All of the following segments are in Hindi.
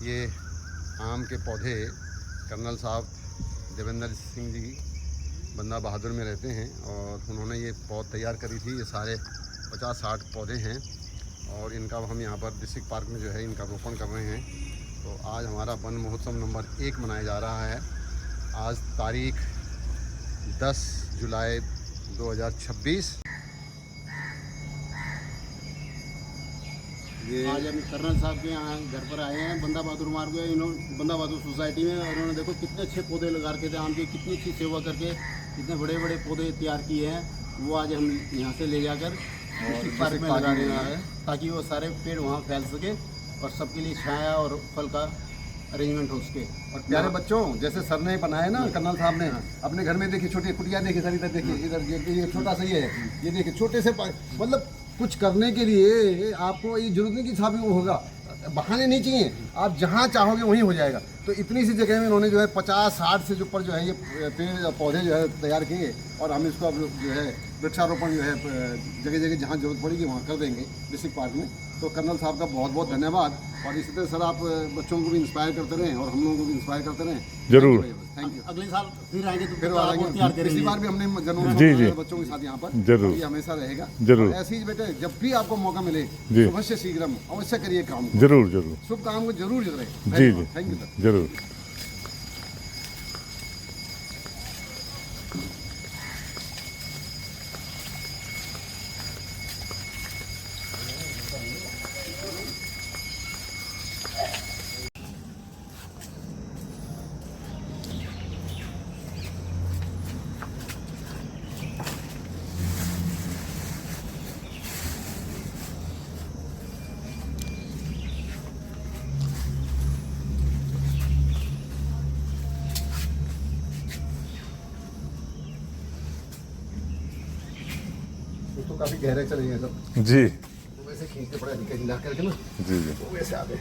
ये आम के पौधे कर्नल साहब देवेंद्र सिंह जी बंदा बहादुर में रहते हैं और उन्होंने ये पौध तैयार करी थी। ये सारे 50-60 पौधे हैं और इनका हम यहाँ पर डिस्ट्रिक्ट पार्क में जो है इनका रोपण कर रहे हैं। तो आज हमारा वन महोत्सव नंबर 1 मनाया जा रहा है। आज तारीख 10 जुलाई 2026। आज हम कर्नल साहब के यहाँ घर पर आए हैं बंदा बहादुर मार्ग में। इन्होंने बंदा बहादुर सोसाइटी में, और इन्होंने देखो कितने अच्छे पौधे लगा रखे थे आम की, कितनी अच्छी सेवा करके कितने बड़े बड़े पौधे तैयार किए हैं। वो आज हम यहाँ से ले जाकर पार्क में लगा देना है ताकि वो सारे पेड़ वहाँ फैल सके और सबके लिए छाया और फल का अरेंजमेंट हो सके। और प्यारे बच्चों, जैसे सर ने बनाया ना कर्नल साहब ने, अपने घर में देखिए छोटी कुटिया देखिए सर, इधर देखिए, इधर ये छोटा सा ये है, ये देखिए छोटे से, मतलब कुछ करने के लिए आपको ये जरूरत नहीं कि साहब वो होगा, बहाने नहीं चाहिए, आप जहाँ चाहोगे वहीं हो जाएगा। तो इतनी सी जगह में इन्होंने जो है 50-60 से ऊपर जो है ये पेड़ पौधे जो है तैयार किए और हम इसको अब जो है वृक्षारोपण जो है जगह जगह जहाँ जरूरत पड़ेगी वहाँ कर देंगे डिस्ट्रिक्ट पार्क में। तो कर्नल साहब का बहुत बहुत धन्यवाद। और इसी तरह सर आप बच्चों को भी इंस्पायर करते रहें और हम लोगों को भी इंस्पायर करते रहें। जरूर, थैंक यू। अगले साल फिर आएंगे तो फिर आएंगे। पिछली बार भी हमने बच्चों के साथ यहाँ पर, जरूर, ये हमेशा रहेगा। जरूर। ऐसे ही बेटे जब भी आपको मौका मिले सुबह से शीघ्रम अवश्य करिए काम। जरूर जरूर, शुभ काम को जरूर करें। जी जी, थैंक यू सर। जरूर। तो काफी गहरे चले गए सब जी, तो वैसे खींचते पड़े हिला करके ना, जी जी। तो वैसे आ गए।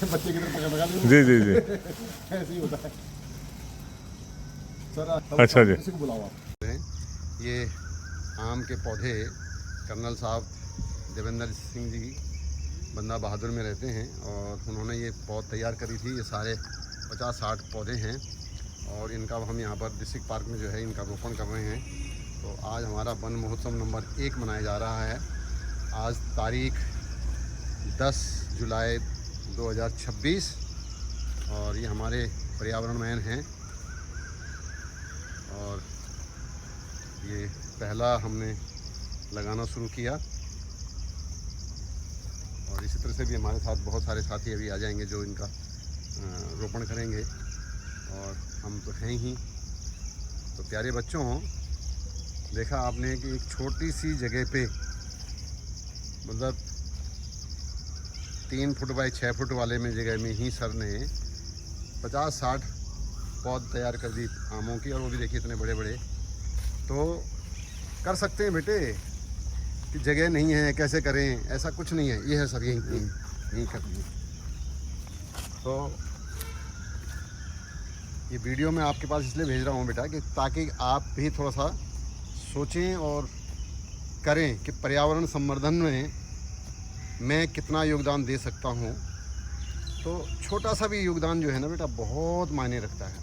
बच्चे की तरफ पकड़ लीजिए। जी जी जी। ऐसे ही होता है सर। अच्छा जी। किसी को बुलाओ आप। ये आम के पौधे कर्नल साहब देवेंद्र सिंह जी बंदा बहादुर में रहते हैं और उन्होंने ये पौध तैयार करी थी। ये सारे 50-60 पौधे हैं और इनका हम यहाँ पर डिस्ट्रिक्ट पार्क में जो है इनका रोपण कर रहे हैं। तो आज हमारा वन महोत्सव नंबर 1 मनाया जा रहा है। आज तारीख 10 जुलाई 2026 और ये हमारे पर्यावरण मैन हैं और ये पहला हमने लगाना शुरू किया और इसी तरह से भी हमारे साथ बहुत सारे साथी अभी आ जाएंगे जो इनका रोपण करेंगे और हम तो हैं ही। तो प्यारे बच्चों, देखा आपने कि एक छोटी सी जगह पे, मतलब 3 फुट बाई 6 फुट वाले में जगह में ही सर ने 50-60 पौध तैयार कर दी आमों की, और वो भी देखिए इतने बड़े बड़े। तो कर सकते हैं बेटे, कि जगह नहीं है कैसे करें, ऐसा कुछ नहीं है। ये है सर, यही कर दिए। तो ये वीडियो मैं आपके पास इसलिए भेज रहा हूँ बेटा कि ताकि आप भी थोड़ा सा सोचें और करें कि पर्यावरण संवर्धन में मैं कितना योगदान दे सकता हूँ। तो छोटा सा भी योगदान जो है ना बेटा बहुत मायने रखता है।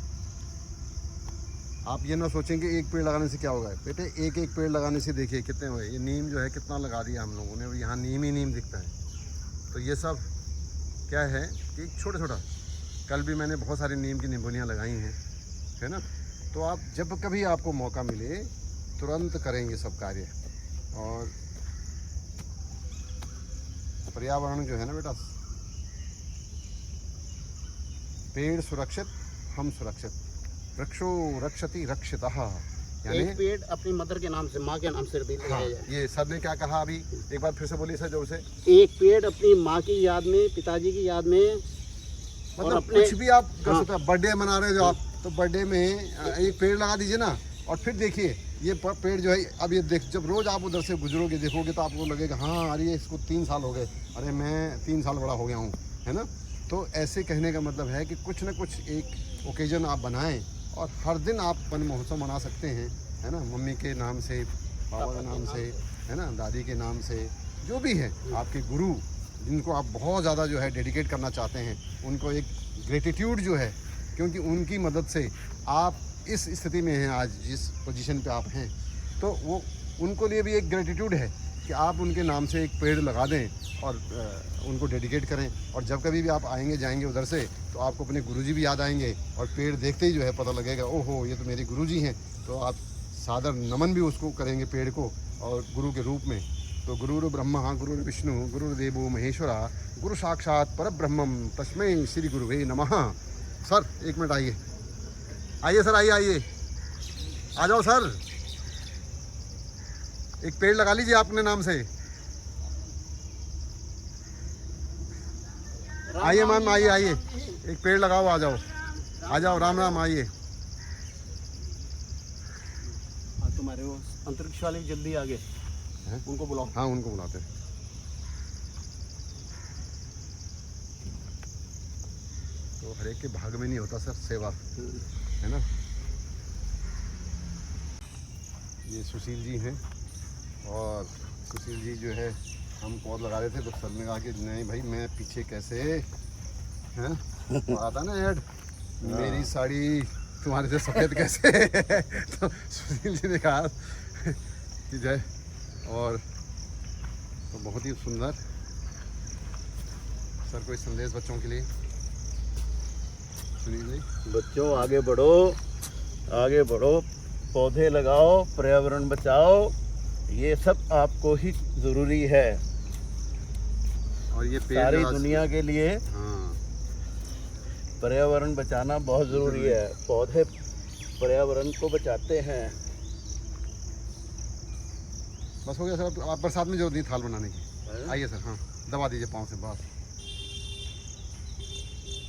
आप ये ना सोचें कि एक पेड़ लगाने से क्या होगा बेटे, एक एक पेड़ लगाने से देखिए कितने हुए। ये नीम जो है कितना लगा दिया हम लोगों ने, यहाँ नीम ही नीम दिखता है। तो ये सब क्या है कि छोटा छोटा, कल भी मैंने बहुत सारी नीम की निंबोलियाँ लगाई हैं, है ना। तो आप जब कभी आपको मौका मिले तुरंत करेंगे सब कार्य। और पर्यावरण जो है ना बेटा, पेड़ सुरक्षित हम सुरक्षित, वृक्षो रक्षति रक्षितः। यानी एक पेड़ अपनी मदर के नाम से, माँ के नाम से लगाया जाए। ये सर ने क्या कहा अभी, एक बार फिर से बोलिए सर जोर से। एक पेड़ अपनी माँ की याद में, पिताजी की याद में, मतलब अपने कुछ भी आप कर सकते हैं। बर्थडे मना रहे हो आप, तो बर्थडे में एक पेड़ लगा दीजिए ना। और फिर देखिए ये पेड़ जो है, अब ये देख, जब रोज़ आप उधर से गुजरोगे देखोगे तो आपको लगेगा हाँ अरे इसको 3 साल हो गए, अरे मैं 3 साल बड़ा हो गया हूँ, है ना। तो ऐसे कहने का मतलब है कि कुछ ना कुछ एक ओकेजन आप बनाएं और हर दिन आप वन महोत्सव मना सकते हैं, है ना। मम्मी के नाम से, पापा के नाम से, है ना, दादी के नाम से, जो भी है आपके गुरु जिनको आप बहुत ज़्यादा जो है डेडिकेट करना चाहते हैं, उनको एक ग्रेटिट्यूड जो है, क्योंकि उनकी मदद से आप इस स्थिति में हैं आज, जिस पोजीशन पे आप हैं, तो वो उनको लिए भी एक ग्रेटिट्यूड है कि आप उनके नाम से एक पेड़ लगा दें और उनको डेडिकेट करें। और जब कभी भी आप आएंगे जाएंगे उधर से, तो आपको अपने गुरुजी भी याद आएंगे और पेड़ देखते ही जो है पता लगेगा, ओहो ये तो मेरे गुरुजी हैं। तो आप सादर नमन भी उसको करेंगे पेड़ को, और गुरु के रूप में। तो गुरुर् ब्रह्मा गुरुर्विष्णु गुरुर्देवो महेश्वरा गुरु साक्षात परब्रह्मम तस्मै श्री गुरुवे नमः। सर 1 मिनट आइए, आइए सर, आइए आ जाओ सर, एक पेड़ लगा लीजिए अपने नाम से। आइए मैम, आइए एक पेड़ लगाओ, आ जाओ राम राम, आइए। तुम्हारे वो अंतरिक्ष वाले जल्दी आ गए, उनको बुलाओ। हाँ उनको बुलाते हैं। तो हर एक के भाग में नहीं होता सर सेवा, है ना। ये सुशील जी हैं, और सुशील जी जो है हम पौध लगा रहे थे, तो सर ने कहा कि नहीं भाई मैं पीछे कैसे, हैं तो आता ना ऐड, मेरी साड़ी तुम्हारे से सफ़ेद कैसे तो सुशील जी ने कहा कि जय, और तो बहुत ही सुंदर। सर कोई संदेश बच्चों के लिए? सुनील जी। बच्चों आगे बढ़ो, पौधे लगाओ, पर्यावरण बचाओ, ये सब आपको ही ज़रूरी है। और ये पेड़ सारी दुनिया के लिए हाँ पर्यावरण बचाना बहुत ज़रूरी है। पौधे पर्यावरण को बचाते हैं। बस हो गया सर, अब आप बरसात में जरूरत नहीं थाल बनाने की। आइए सर, हाँ दबा दीजिए पाँव से बस।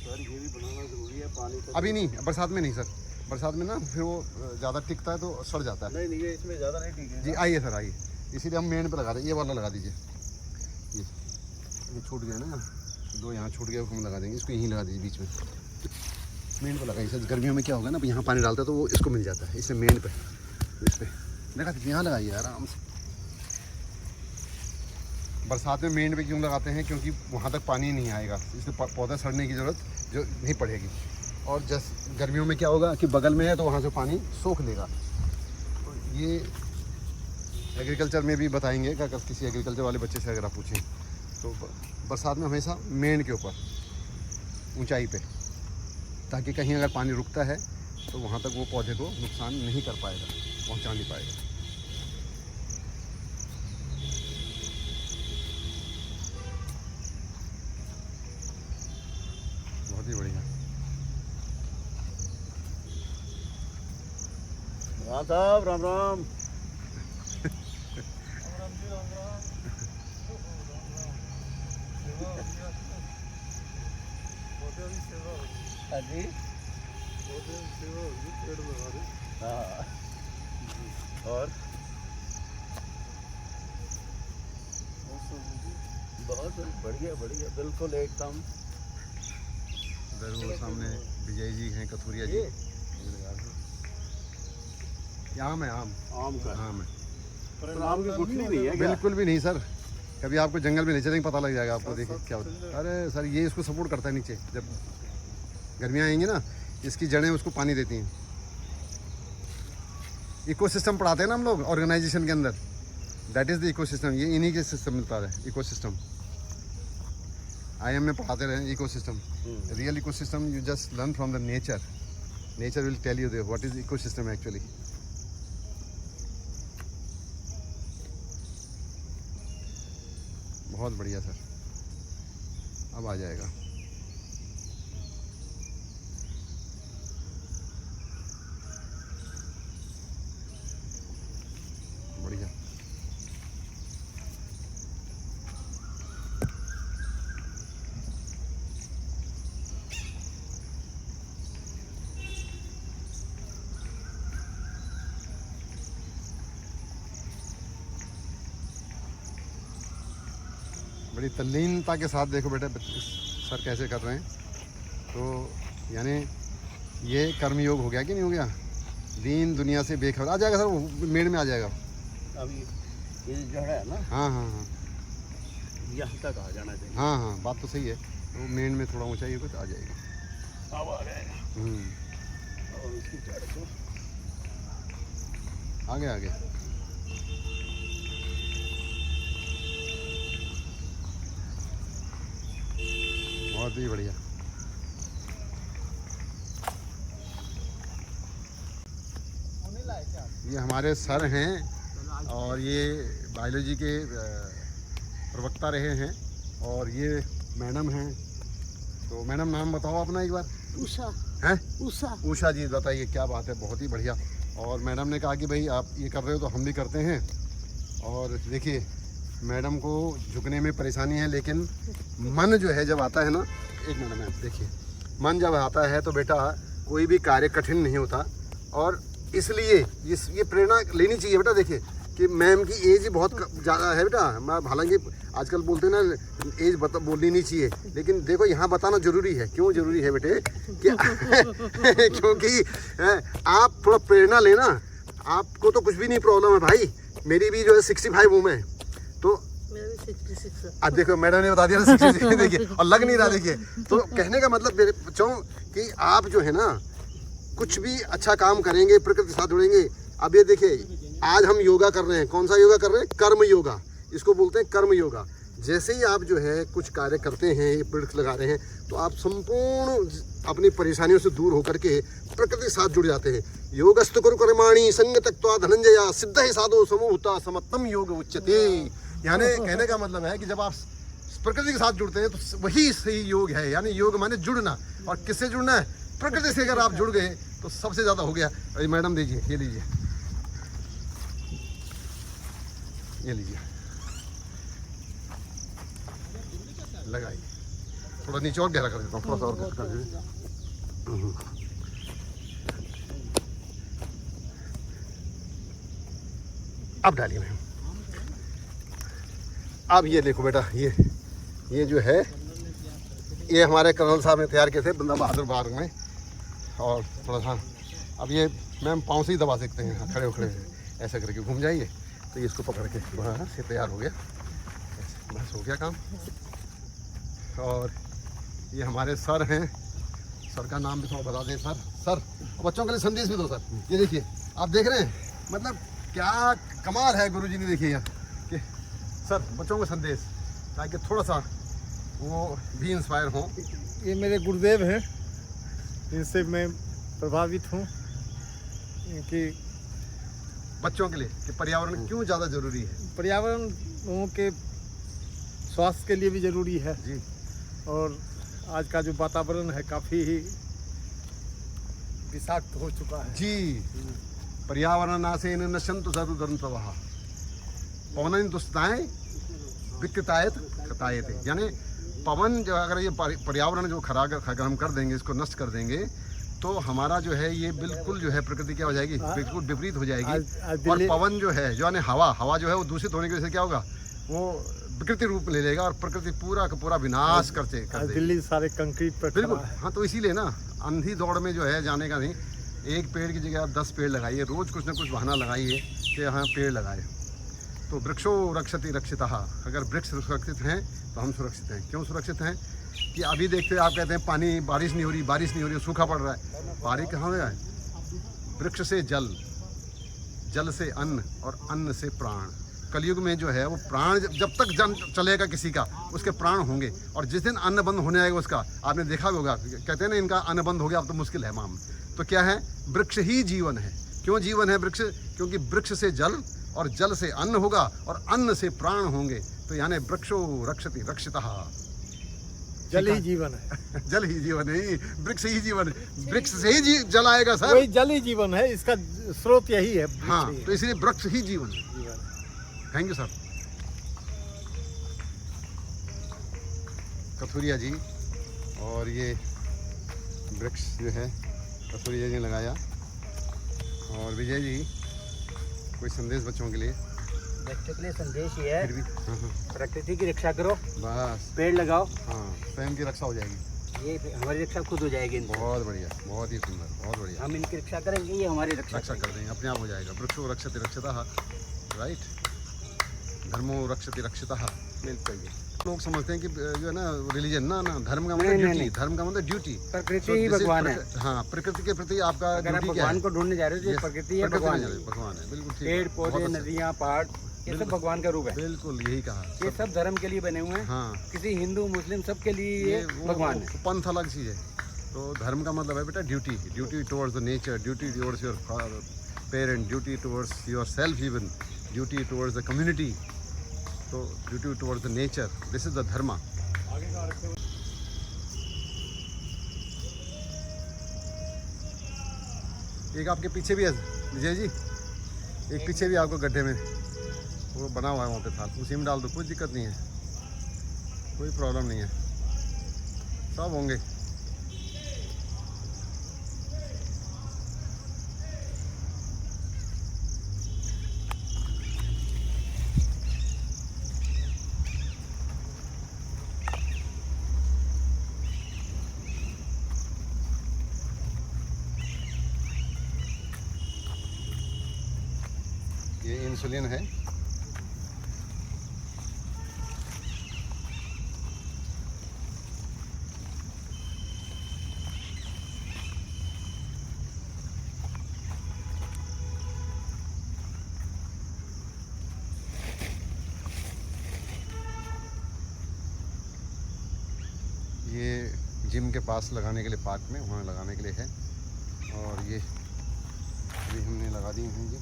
सर ये भी बनाना ज़रूरी है, पानी तो अभी नहीं, बरसात में नहीं सर, बरसात में ना फिर वो ज़्यादा टिकता है तो सड़ जाता है। नहीं ये इसमें ज़्यादा नहीं ठीक है जी आइए सर, आइए, इसीलिए हम मेन पे लगा रहे हैं। ये वाला लगा दीजिए, ये छूट गया ना, 2 यहाँ छूट गया, हम लगा देंगे, इसको यहीं लगा दीजिए बीच में, मेन पे लगाइए सर। गर्मियों में क्या होगा ना, यहाँ पानी डालता है तो वो इसको मिल जाता है, इससे मेन पे, इस पे लगा दीजिए, यहाँ लगाइए आराम से। बरसात में मेन पे क्यों लगाते हैं, क्योंकि वहाँ तक पानी नहीं आएगा, इसलिए पौधा सड़ने की ज़रूरत जो नहीं पड़ेगी। और जैसे गर्मियों में क्या होगा कि बगल में है तो वहाँ से पानी सोख लेगा। तो ये एग्रीकल्चर में भी बताएंगे कि अगर किसी एग्रीकल्चर वाले बच्चे से अगर आप पूछें, तो बरसात में हमेशा मेन के ऊपर ऊंचाई पे, ताकि कहीं अगर पानी रुकता है तो वहाँ तक वो पौधे को नुकसान नहीं कर पाएगा, पहुँचा नहीं पाएगा। बहुत ही बढ़िया। हाँ साहब राम राम। हाँ जी, हाँ और बहुत बढ़िया बिल्कुल एकदम। उधर वो सामने विजय जी हैं, कथूरिया जी। आम है, आम का आम है। पर आम की गुठली नहीं है क्या? बिल्कुल भी नहीं सर, कभी आपको जंगल में ले चलेंगे पता लग जाएगा आपको। देखिए क्या होता है। अरे सर ये इसको सपोर्ट करता है नीचे, जब गर्मियाँ आएंगी ना, इसकी जड़ें उसको पानी देती हैं। इकोसिस्टम पढ़ाते हैं ना हम लोग ऑर्गेनाइजेशन के अंदर, दैट इज़ द इकोसिस्टम। ये इन्हीं के सिस्टम मिलता है, इकोसिस्टम। IIM में पढ़ाते रहे ecosystem. Real ecosystem you just learn from the nature, nature will tell you they what is ecosystem actually. बहुत बढ़िया सर, अब आ जाएगा। बढ़िया। बड़ी तल्लीनता के साथ देखो बेटा सर कैसे कर रहे हैं। तो यानी ये कर्मयोग हो गया कि नहीं हो गया? दीन दुनिया से बेखबर आ जाएगा सर, वो मेड़ में आ जाएगा। अभी ये जड़ है ना, हाँ हाँ हाँ यहाँ तक आ जाना चाहिए। हाँ हाँ, बात तो सही है। तो मेड़ में थोड़ा ऊंचाई होगा तो आ जाएगा। अब आ जाएगा। और इसकी जड़ को आगे आगे बहुत ही बढ़िया। ये हमारे सर हैं और ये बायोलॉजी के प्रवक्ता रहे हैं और ये मैडम हैं। तो मैडम नाम बताओ अपना एक बार। उषा। हैं? उषा। उषा जी, बताइए क्या बात है, बहुत ही बढ़िया। और मैडम ने कहा कि भाई आप ये कर रहे हो तो हम भी करते हैं। और देखिए मैडम को झुकने में परेशानी है, लेकिन मन जो है जब आता है ना, एक मिनट में देखिए, मन जब आता है तो बेटा कोई भी कार्य कठिन नहीं होता। और इसलिए ये प्रेरणा लेनी चाहिए बेटा। देखिए कि मैम की एज बहुत ज़्यादा है बेटा। मैं हालांकि आजकल बोलते हैं ना एज बोलनी नहीं चाहिए, लेकिन देखो यहाँ बताना जरूरी है। क्यों जरूरी है बेटे कि क्योंकि आप थोड़ा प्रेरणा लेना। आपको तो कुछ भी नहीं प्रॉब्लम है भाई, मेरी भी जो है 65 उम्र है। तो मेरा भी 66 है। अब देखो मैडम ने बता दिया 66 देखिए, और लग नहीं रहा देखिए। तो कहने का मतलब मेरे बच्चों कि आप जो है ना कुछ भी अच्छा काम करेंगे, प्रकृति के साथ जुड़ेंगे। अब ये देखिए आज हम योगा कर रहे हैं। कौन सा योगा कर रहे हैं? कर्म योगा, इसको बोलते हैं कर्म योगा। जैसे ही आप जो है कुछ कार्य करते हैं, ये वृक्ष लगा रहे हैं, तो आप संपूर्ण अपनी परेशानियों से दूर होकर के प्रकृति के साथ जुड़ जाते हैं। योगस्तु कुरु कर्माणि संग त्यक्त्वा धनंजया सिद्ध ही साधो समूहता समत्तम योग उच्यते। यानी कहने का मतलब है कि जब आप प्रकृति के साथ जुड़ते हैं तो वही सही योग है। यानी योग माने जुड़ना। और किससे जुड़ना है? प्रकृति से। अगर आप जुड़ गए तो सबसे ज्यादा हो गया। अरे मैडम दीजिए, ये लीजिए, ये लीजिए, लगाइए। थोड़ा नीचे और गहरा कर देता हूँ, थोड़ा सा और गहरा कर दीजिए। अब डालिए मैम। अब ये देखो बेटा, ये जो है ये हमारे कर्नल साहब ने तैयार किए थे बंदा बहादुर बाग में। और थोड़ा सा अब ये मैम पाँव से ही दबा सकते हैं। हाँ, खड़े हो खड़े ऐसा करके घूम जाइए तो ये इसको पकड़ के वहाँ से तैयार हो गया। बस हो गया काम। और ये हमारे सर हैं, सर का नाम भी थोड़ा बता दें। सर बच्चों के लिए संदेश भी दो सर। ये देखिए आप देख रहे हैं, मतलब क्या कमाल है गुरुजी ने। देखिए यहाँ कि सर बच्चों को संदेश, ताकि थोड़ा सा वो भी इंस्पायर हों। ये मेरे गुरुदेव हैं, इनसे मैं प्रभावित हूँ कि बच्चों के लिए कि पर्यावरण क्यों ज़्यादा ज़रूरी है। पर्यावरण लोगों के स्वास्थ्य के लिए भी ज़रूरी है जी। और आज का जो वातावरण है काफ़ी ही विषाक्त हो चुका है जी। पर्यावरण नाशेन नश्यन्तु सर्वधर्मप्रवाह पवनं दुष्टाय विकृतायत कतायते। यानी पवन जो अगर ये पर्यावरण जो अगर हम कर देंगे, इसको नष्ट कर देंगे, तो हमारा जो है ये बिल्कुल जो है प्रकृति क्या हो जाएगी, बिल्कुल विपरीत हो जाएगी। और पवन जो है जो हवा जो है वो दूषित होने की वजह से क्या होगा, वो विकृति रूप ले लेगा और प्रकृति पूरा का पूरा विनाश कर देगा। दिल्ली सारे कंक्रीट पर बिल्कुल। खड़ा है। हाँ, तो इसीलिए ना अंधी दौड़ में जो है जाने का नहीं। एक पेड़ की जगह आप 10 पेड़ लगाइए, रोज़ कुछ ना कुछ बहाना लगाइए कि हाँ पेड़ लगाए। तो वृक्षो रक्षति रक्षितः। अगर वृक्ष सुरक्षित हैं तो हम सुरक्षित हैं। क्यों सुरक्षित हैं कि अभी देखते हैं, आप कहते हैं पानी बारिश नहीं हो रही, सूखा पड़ रहा है। बारिश कहाँ हो रहा है? वृक्ष से जल, जल से अन्न और अन्न से प्राण। कलयुग में जो है वो प्राण जब तक जन चलेगा किसी का, उसके प्राण होंगे। और जिस दिन अन्न बंद होने आएगा उसका, आपने देखा भी होगा, कहते हैं ना इनका अन्न बंद हो गया अब तो मुश्किल है माम। तो क्या है? वृक्ष ही जीवन है। क्यों जीवन है वृक्ष? क्योंकि वृक्ष से जल और जल से अन्न होगा और अन्न से प्राण होंगे। तो यानी वृक्षो रक्षति रक्षितः। जल ही जीवन है। जल ही जीवन है, वृक्ष ही जीवन है। वृक्ष से ही जल आएगा सर। वही जल ही जीवन है, इसका स्रोत यही है। हाँ, तो इसलिए वृक्ष ही जीवन है। Thank you sir. Kathuria ji, और ये वृक्ष जो है कथुरिया जी ने लगाया। और विजय जी कोई संदेश बच्चों के लिए? बच्चों के लिए संदेश ये है, फिर भी हाँ, प्रकृति की रक्षा करो, बस पेड़ लगाओ। हाँ, स्वयं की रक्षा हो जाएगी। ये हमारी रक्षा खुद हो जाएगी इनसे। बहुत बढ़िया, बहुत ही सुंदर, बहुत बढ़िया। हम इनकी रक्षा करेंगे, ये हमारी रक्षा रक्षा कर देंगे, अपने आप हो जाएगा। वृक्षो रक्षति रक्षतः, राइट। धर्मो रक्षति रक्षतः। बिल्कुल। लोग समझते हैं कि जो है ना रिलीजन ना धर्म का मतलब नहीं, ड्यूटी, नहीं। धर्म का मतलब ड्यूटी। प्रकृति ही भगवान है। हाँ, प्रकृति के प्रति आपका अगर आप ड्यूटी क्या है? भगवान को ढूंढने जा रहे हो तो ये Yes, प्रकृति है, प्रकृति भगवान नहीं है। है, भगवान है, बिल्कुल ठीक। पेड़ बहुत पौधे, अच्छा। नदियाँ, पहाड़, ये सब भगवान का रूप है। बिल्कुल यही कहा। ये सब धर्म के लिए बने हुए हैं। हाँ, किसी हिंदू मुस्लिम सब के लिए ये वो भगवान है। पंथ अलग चीज़ है। तो धर्म का मतलब है बेटा duty, duty towards the nature, duty towards your parent, duty towards your self even, duty towards the community, तो duty towards the nature, this is the dharma. एक आपके पीछे भी है विजय जी, एक पीछे भी आपको गड्ढे में वो बना हुआ है वहाँ पे था, उसी में डाल दो, कोई दिक्कत नहीं है, कोई प्रॉब्लम नहीं है, सब होंगे। ये इंसुलिन है। ये जिम के पास लगाने के लिए, पार्क में वहाँ लगाने के लिए है। और ये अभी हमने लगा दिए हैं ये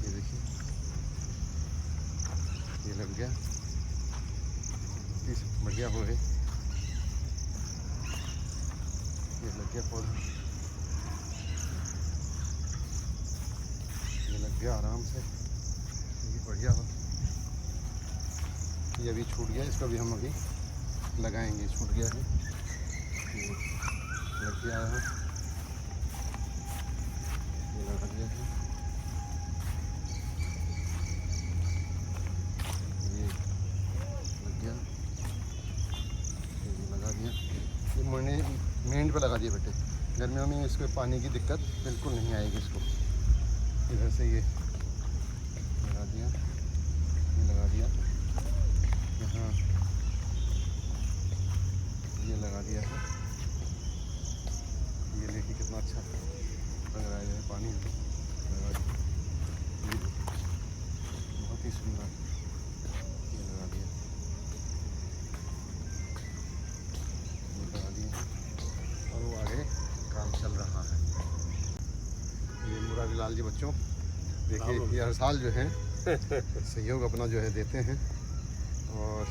देखिए, ये लग गया, इस बढ़िया हो है, ये लग गया पौधा, ये लग गया आराम से, ये बढ़िया हो। ये अभी छूट गया, इसका भी हम अभी लगाएंगे, छूट गया है, ये लग गया है, ये लग गया है, ये लग गया, ये लगा दिया, ये महीने मेंड पे लगा दिया बेटे। गर्मियों में इसको पानी की दिक्कत बिल्कुल नहीं आएगी इसको। इधर से ये लगा दिया, ये लगा दिया, यहाँ ये लगा दिया है, ये देखिए कितना अच्छा लग रहा है, पानी लगा दिया, ये बहुत ही सुंदर, ये लगा दिया, ये लगा दिया, और वो आगे काम चल रहा है। ये मुरारीलाल जी बच्चों देखिए, ये हर साल जो है सहयोग अपना जो है देते हैं। और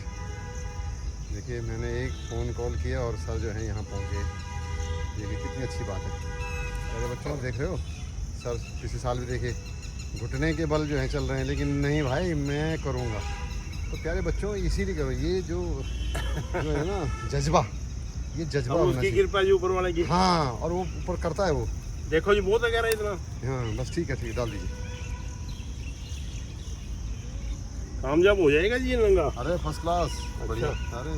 देखिए मैंने एक फ़ोन कॉल किया और सर जो है यहाँ पहुँचे, देखिए कितनी अच्छी बात है। अरे बच्चों देख रहे हो, सर पिछले साल भी देखिए घुटने के बल जो है चल रहे हैं, लेकिन नहीं भाई मैं करूँगा। तो प्यारे बच्चों इसीलिए करो, ये जो है ना जज्बा, ये जज्बा होना उसकी चाहिए। कृपा जी ऊपर वाले की। हाँ, और वो ऊपर करता है वो। देखो जी बहुत लगा रहा है इतना। हाँ बस ठीक है, डाल दीजिए। कामयाब हो जाएगा जी ये नंगा। अरे फर्स्ट क्लास, बढ़िया, अरे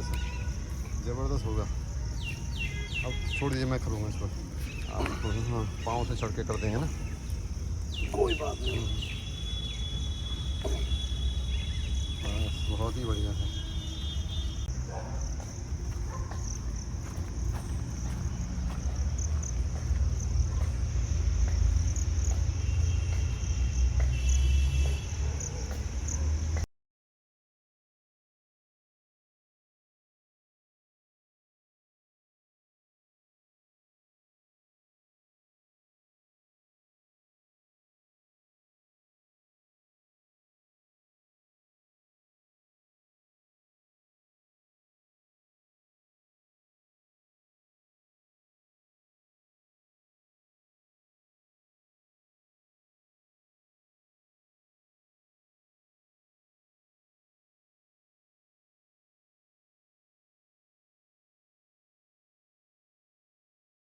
ज़बरदस्त होगा। अब छोड़ दीजिए, मैं करूँगा इसको। आप हाँ पाँव से चढ़ के कर देंगे ना, कोई बात नहीं। बस बहुत ही बढ़िया है।